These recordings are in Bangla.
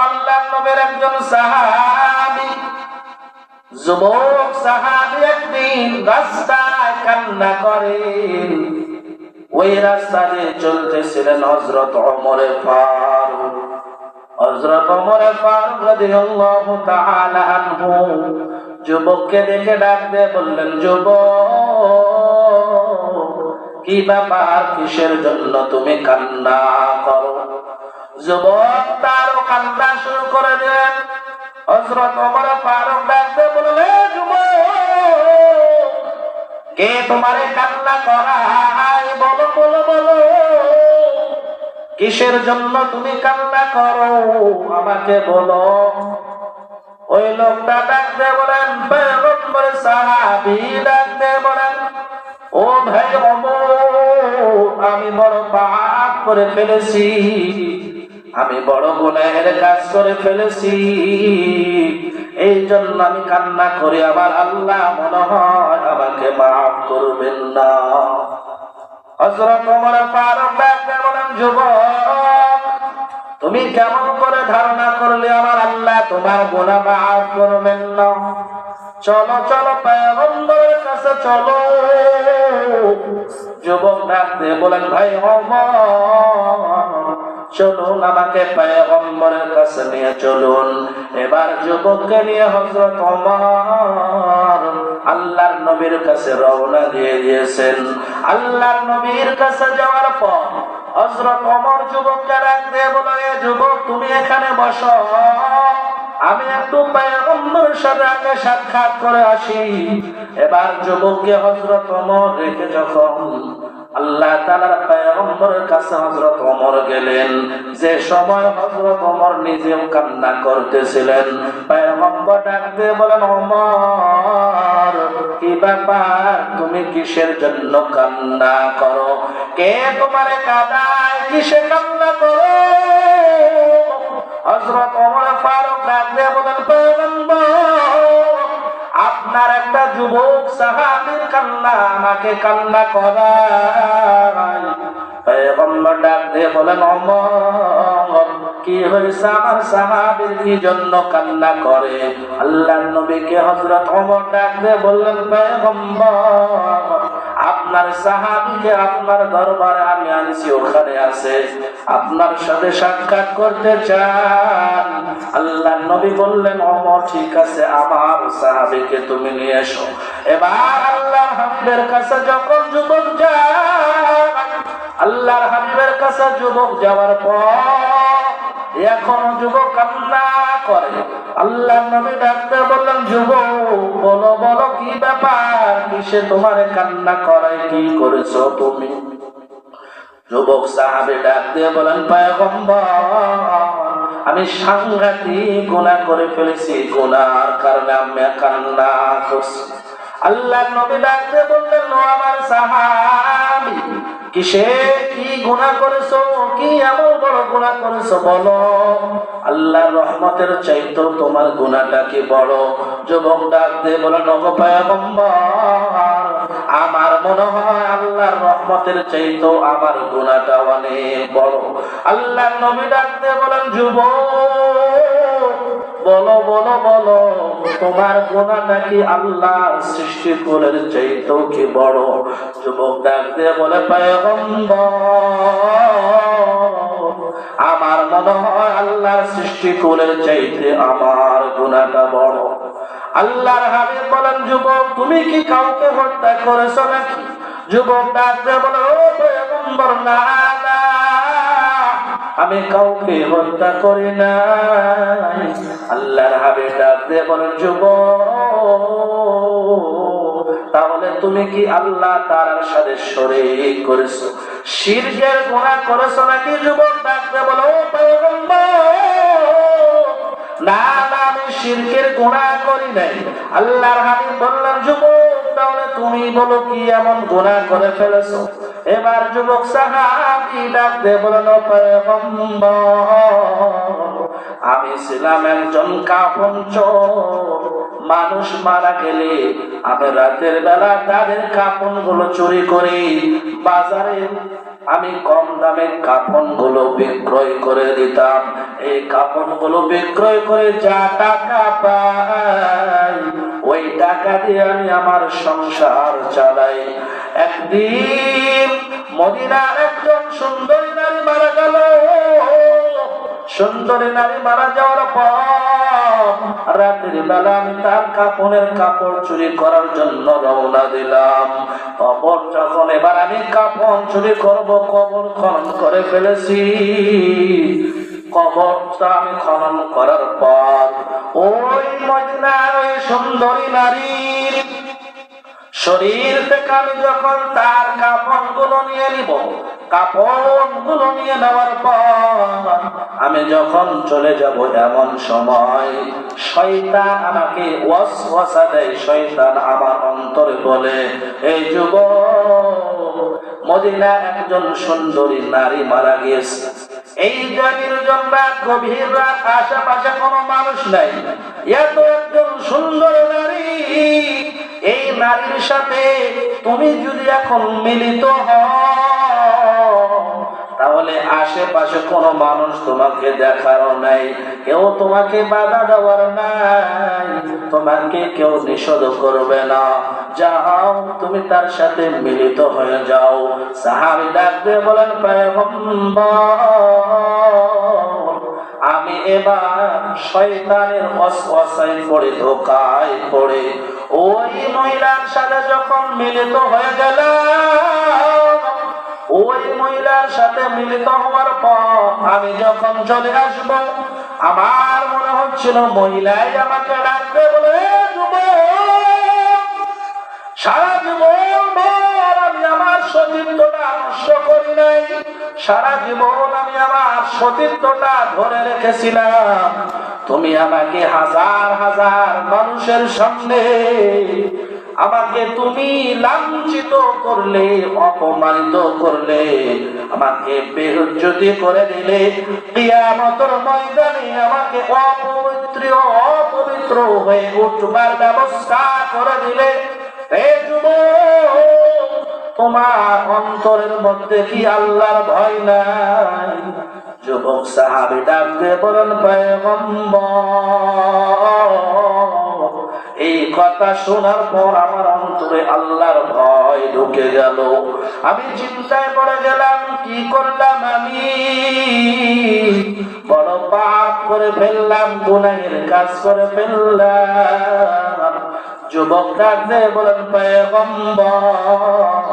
আল্লাহর নবীর একজন সাহাবী, যুবক সাহাবী একদিন রাস্তায় কান্না করেন। ওই রাস্তা দিয়ে চলতেছিলেন হযরত ওমর ফারুক। হযরত ওমর ফারুক রাদিয়াল্লাহু তাআলা আনহু যুবককে দেখে ডাক দিয়ে বললেন, যুবক, কি ব্যাপার, কিসের জন্য তুমি কান্না করো? যুবক তারও কান্না শুরু করে দেন। হযরত ওমর ফারুক ডাক দিয়ে বললেন, যুবক, কে তোমারে কান্না করায়? বলো বলো বলো, কিসের জন্য তুমি কান্না করো, আমাকে বলো। ওই লোকটা ডাক দিয়ে বলেন, পয়গম্বর সাহাবী ডাক দিয়ে বলেন, ও ভাই ওমর, আমি বড় পাপ করে ফেলেছি, আমি বড় গুনাহের কাজ করে ফেলেছি, এই জন্য আমি কান্না করি। আমার আল্লাহ মনে হয় আমাকে মাফ করবেন না। হযরত ওমর ফারুক ডাক দিয়ে বলেন, যুবক, তুমি কেমন করে ধারণা করলে আমার আল্লাহ তোমার গুনাহ মাফ করবেন না? চলো চলো পয়গম্বরের কাছে চলো। যুবক ডাক দিয়ে বলেন, ভাই ওমর, চলুন, আমাকে পয়গম্বরের কাছে নিয়ে চলুন। এবার যুবককে নিয়ে হযরত ওমর আল্লাহর নবীর কাছে রওনা দিয়ে দিয়েছেন। আল্লাহর নবীর কাছে যাওয়ার পর হযরত ওমর যুবককে ডাক দিয়ে বলে, যুবক, তুমি এখানে বসো, আমি একটু পয়গম্বরের সাথে আগে সাক্ষাৎ করে আসি। এবার যুবককে হযরত ওমর রেখে যখন আল্লাহ তাআলার পয়গম্বরের কাছে হযরত ওমর গেলেন, যে সময় হযরত ওমর নিজেও কান্না করতেছিলেন, পয়গম্বর ডাক দিয়ে বলেন, ওমর, কি ব্যাপার, তুমি কিসের জন্য কান্না করো? কে তোমারে কাঁদায়? কিসে কান্না করো? হযরত ওমর ফারুক ডাক দিয়ে বলেন, পয়গম্বর, আপনার একটা যুবক সাহাবীর কান্না আমাকে কান্না করায়। পয়গম্বর ডাক দিয়ে বলেন, ওমর, কি হয়েছে, আমার সাহাবীর কি জন্য কান্না করে? আল্লাহর নবীকে হযরত ওমর ডাক দিয়ে বললেন, পয়গম্বর, আপনার সাহাবীকে আপনার দরবারে আমি আনছি, ওখানে আছে, আপনার সাথে সাক্ষাৎ করতে চান। আল্লাহর নবী বললেন, ওমর, ঠিক আছে, আমার সাহাবীকে তুমি নিয়ে এসো। এবার আল্লাহর হাবিবের কাছে যখন যুবক যায়, আল্লাহর হাবিবের কাছে যুবক যাওয়ার পর এখন যুবক কান্না করে। আল্লাহর নবী ডাকতে বললেন, যুবক, বলো বলো, কি ব্যাপার, কিসে তোমার কান্না করায়, কি করেছো তুমি? যুবক সাহাবী ডাক দিয়ে বলেন, পয়গম্বর, আমি সাংঘাতিক গুনাহ করে ফেলেছি, গুনাহর কারণে আমি কান্না করছি। আল্লাহর নবী ডাক দিয়ে বললেন, ও আমার সাহাবী, কিসে কি গুনাহ করেছো, কি এমন বড় গুনাহ করেছো, বলো, আল্লাহর রহমতের চাইতো তোমার গুনাহটা কি বড়? যুবক ডাক দিয়ে বলেন, ওগো পয়গম্বর, আমার মনে হয় আল্লাহর রহমতের চাইতো আমার গুনাহটা অনেক বড়। আল্লাহর নবী ডাক দিয়ে বলেন, যুবক, বলো বলো বলো, তোমার গুনাহটা কি আল্লাহর সৃষ্টি কুলের চাইতো কি বড়? যুবক ডাক দিয়ে বলে, পয়গম্বর, আমার মনে হয় আল্লাহর সৃষ্টি কুলের চাইতে আমার গুনাহটা বড়। আল্লাহর হাবিব বলেন, যুবক, তুমি কি কাউকে হত্যা করেছো নাকি? যুবক ডাক দিয়ে বলে, ও পয়গম্বর, না না, আমি কাউকে হত্যা করি না। আল্লাহর হাবিব ডাক দিয়ে বলেন, যুবক, তাহলে তুমি কি আল্লাহ তাআলার সাথে শরীক করেছো, শিরকের গুনাহ করেছো নাকি? যুবক ডাক দিয়ে বলে, ও পয়গম্বর, না না, আমি শিরকের গুনাহ করি নাই। আল্লাহর হাবিব বললেন, যুবক, তাহলে তুমি বলো, কি এমন গুনাহ করে ফেলেছো? এবার যুবক সাহাবী ডাক দিয়ে বলেন, ও পয়গম্বর, আমি ছিলাম একজন কাফন চোর। মানুষ মারা গেলে আমি রাতের বেলা তাদের কাফন গুলো চুরি করি, বাজারে আমি কম দামে কাপড়গুলো বিক্রয় করে দিতাম। এই কাপড়গুলো বিক্রয় করে যা টাকা পাই ওই টাকা দিয়ে আমি আমার সংসার চালাই। একদিন মদিনার একজন সুন্দরী নারী মারা গেল। সুন্দরী নারী মারা যাওয়ার পর রাতের বেলা আমি তার কাপড়ের কাপড় চুরি করার জন্য রওনা দিলাম। কবর যখন এবার আমি কাপড় চুরি করব, কবর খনন করে ফেলেছি। কবরটা আমি খনন করার পর ওই মদিনার ওই সুন্দরী নারীর শরীর থেকে আমি যখন তার কাপড়গুলো নিয়ে নিব, কাপড়গুলো নিয়ে নেওয়ার পর আমি যখন চলে যাব, এমন সময় শয়তান আমাকে ওয়াসওয়াসা দেয়। শয়তান আমার অন্তরে বলে, এই যুবক, মদিনার একজন সুন্দরী নারী মারা গিয়েছে। এই জাতির জন্য গভীর রাত, আশেপাশে কোনো মানুষ নাই, এত একজন সুন্দর নারী, এই নারীর সাথে তুমি যদি এখন মিলিত হও তাহলে আশেপাশে কোনো মানুষ তোমাকে দেখারও নাই, কেউ তোমাকে বাধা দেওয়ার নাই, তোমাকে কেউ নিষেধ করবে না। যাও, তুমি তার সাথে মিলিত হয়ে যাও। সাহাবী ডাক দিয়ে বলেন, পয়গম্বর, আমি এবার শয়তানের ওয়াসওয়াসায় পড়ে, ধোঁকায় পড়ে ওই মহিলার সাথে যখন মিলিত হয়ে গেলাম, ওই মহিলার সাথে মিলিত হওয়ার পর আমি যখন চলে আসব, আমার মনে হচ্ছিল মহিলাই আমাকে ডাকবে, বলে, সারা জীবন আমি আমার সতীত্বটা নষ্ট করি নাই, সারা জীবন আমি আমার সতীত্বটা ধরে রেখেছিলাম। তুমি আমাকে হাজার হাজার মানুষের সামনে আমাকে তুমি লাঞ্ছিত করলে, অপমানিত করলে, আমাকে বেইজ্জতি করে দিলে, কিয়ামতের ময়দানে আমাকে অপবিত্র হয়ে উঠবার ব্যবস্থা করে দিলে। এই যুবক, তোমার অন্তরের মধ্যে কি আল্লাহর ভয় নাই? যুবক সাহাবী ডাক দিয়ে বলেন, পয়গম্বর, এই কথা শোনার পর আমার অন্তরে আল্লাহর ভয় ঢুকে গেল। আমি চিন্তায় পড়ে গেলাম, কি করলাম আমি? বড় পাপ করে ফেললাম, গুনাহের কাজ করে ফেললাম। যুবক ডাক দিয়ে বলেন, পয়গম্বর,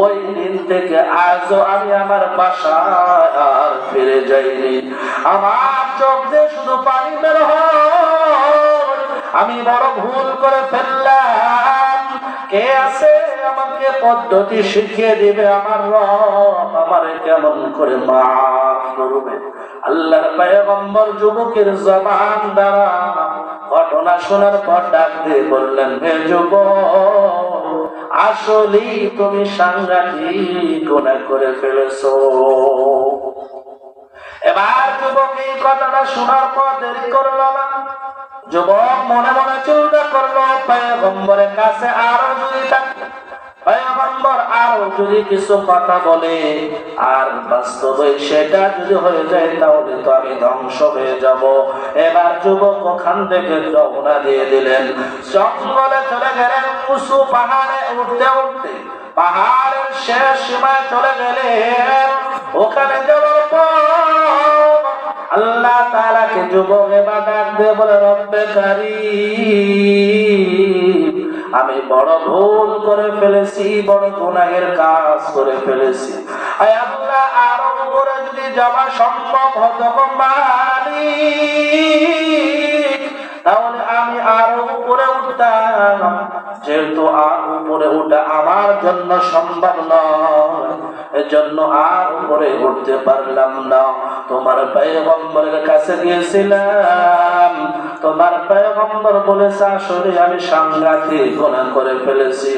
ওই দিন থেকে আজও আমি আমার বাসায় আর ফিরে যাইনি। আমার চোখ দিয়ে শুধু পানি বের হয়। আমি বড় ভুল করে ফেললাম। কে আছে আমাকে পদ্ধতি শিখিয়ে দিবে? আমার রব আমারে কেমন করে মাফ করবে? আল্লাহর পয়গম্বর যুবকের জবান দ্বারা ঘটনা শোনার পর ডাক দিয়ে বললেন, হে যুবক, আসলেই তুমি সাংঘাতিক গুনাহ করে ফেলেছো। এবার যুবক এই কথাটা শোনার পর দেরি করলো না। যুবক মনে মনে চিন্তা করলো, পয়গম্বরের কাছে আরো যদি থাকে, পয়গম্বর আরো যদি কিছু কথা বলে, আর বাস্তবে সেটা যদি হয়ে যায় তাহলে তো আমি ধ্বংস হয়ে যাব। এবার যুবক ওখান থেকে রওনা দিয়ে দিলেন, জঙ্গলে চলে গেলেন। উঁচু পাহাড়ে উঠতে উঠতে পাহাড়ের শেষ সীমায় চলে গেলেন। ওখানে যাওয়ার পর আল্লাহ তাআলাকে যুবক এবার ডাক দিয়ে বলে, রব্বে কারীম, আমি বড় ভুল করে ফেলেছি, বড় গুনাহের কাজ করে ফেলেছি। আয় আল্লাহ, আরো উপরে যদি যাওয়া সম্ভব হতো গো মালিক, তাহলে আমি আরো উপরে উঠতাম। যেহেতু আর উপরে উঠা আমার জন্য সম্ভব নয়, এজন্য আর উপরে উঠতে পারলাম না। তোমার পয়গম্বরের কাছে গিয়েছিলাম, তোমার পয়গম্বর বলেছে আসলে আমি সাংঘাতিক গুনাহ করে ফেলেছি।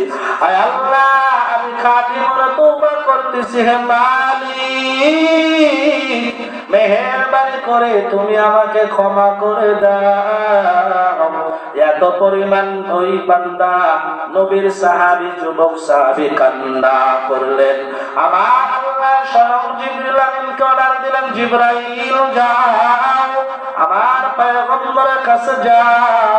আয় আল্লাহ, আমি খাঁটি মনে তওবা করতেছি, হে মালিক, মেহেরবানি করে তুমি আমাকে ক্ষমা করে দাও। এত পরিমাণ ওই বান্দা নবীর সাহাবী যুবক সাহাবী কান্না করলেন। আমার আল্লাহ স্বয়ং জিবরিল আমিনকে অর্ডার দিলেন, জিবরাইল যাও আমার পয়গম্বরের কাছে যাও,